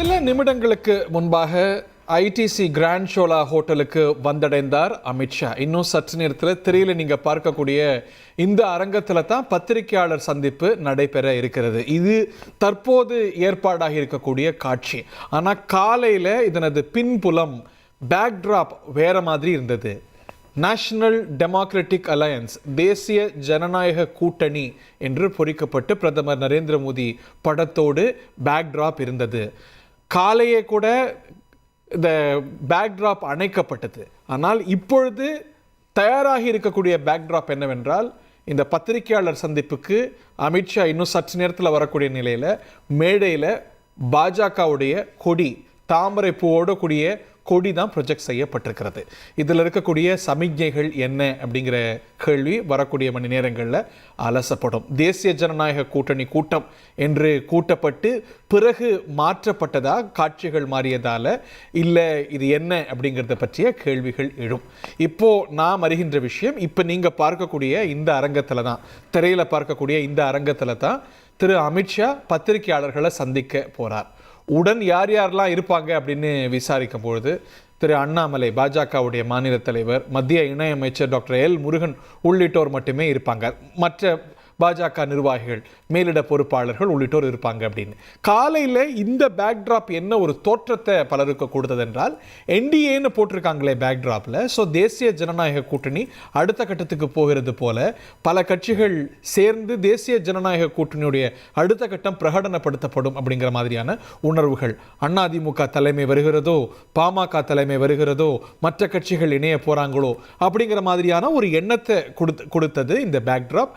சில நிமிடங்களுக்கு முன்பாக ஐடிசி கிராண்ட் ஷோலா ஹோட்டலுக்கு வந்தடைந்தார் அமித்ஷா. இன்னும் சற்று நேரத்தில் திரையில் நீங்கள் பார்க்கக்கூடிய இந்த அரங்கத்தில் தான் பத்திரிகையாளர் சந்திப்பு நடைபெற இருக்கிறது. இது தற்போது ஏற்பாடாகி இருக்கக்கூடிய காட்சி. ஆனால் காலையில் இதனது பின்புலம் பேக்ட்ராப் வேற மாதிரி இருந்தது. நேஷனல் டெமோக்ராட்டிக் அலையன்ஸ், தேசிய ஜனநாயக கூட்டணி என்று பொறிக்கப்பட்டு பிரதமர் நரேந்திர மோடி படத்தோடு பேக்ட்ராப் இருந்தது. காலையே கூட இந்த பேக்ட்ராப் அணைக்கப்பட்டது. ஆனால் இப்பொழுது தயாராகி இருக்கக்கூடிய பேக்ட்ராப் என்னவென்றால், இந்த பத்திரிகையாளர் சந்திப்புக்கு அமித்ஷா இன்னும் சற்று நேரத்தில் வரக்கூடிய நிலையில் மேடையில் பாஜகவுடைய கொடி, தாமரை பூவோடு கூடிய கொடி தான் ப்ரொஜெக்ட் செய்யப்பட்டிருக்கிறது. இதில் இருக்கக்கூடிய சமிக்ஞைகள் என்ன அப்படிங்கிற கேள்வி வரக்கூடிய மணி நேரங்களில் அலசப்படும். தேசிய ஜனநாயக கூட்டணி கூட்டம் என்று கூட்டப்பட்டு பிறகு மாற்றப்பட்டதா, காட்சிகள் மாறியதால் இல்லை இது என்ன அப்படிங்கிறத பற்றிய கேள்விகள் எழும். இப்போது நாம் அறிகின்ற விஷயம், இப்போ நீங்கள் பார்க்கக்கூடிய இந்த அரங்கத்தில் தான், திரையில் பார்க்கக்கூடிய இந்த அரங்கத்தில் தான் திரு அமித்ஷா பத்திரிகையாளர்களை சந்திக்க போகிறார். உடன் யார் யாரெல்லாம் இருப்பாங்க அப்படின்னு விசாரிக்கும் பொழுது திரு அண்ணாமலை, பாஜகவுடைய மாநில தலைவர், மத்திய இணையமைச்சர் டாக்டர் எல் முருகன் உள்ளிட்டோர் மட்டுமே இருப்பாங்க. மற்ற பாஜக நிர்வாகிகள், மேலிட பொறுப்பாளர்கள் உள்ளிட்டோர் இருப்பாங்க அப்படின்னு. காலையில் இந்த பேக்ட்ராப் என்ன ஒரு தோற்றத்தை பலருக்கு கொடுத்தது என்றால், என்டிஏன்னு போட்டிருக்காங்களே பேக்ட்ராப்பில், ஸோ தேசிய ஜனநாயக கூட்டணி அடுத்த கட்டத்துக்கு போகிறது போல பல கட்சிகள் சேர்ந்து தேசிய ஜனநாயக கூட்டணியுடைய அடுத்த கட்டம் பிரகடனப்படுத்தப்படும் அப்படிங்கிற மாதிரியான உணர்வுகள். அதிமுக தலைமை வருகிறதோ, பாமக தலைமை வருகிறதோ, மற்ற கட்சிகள் இணைய போகிறாங்களோ அப்படிங்கிற மாதிரியான ஒரு எண்ணத்தை கொடுத்தது இந்த பேக்ட்ராப்.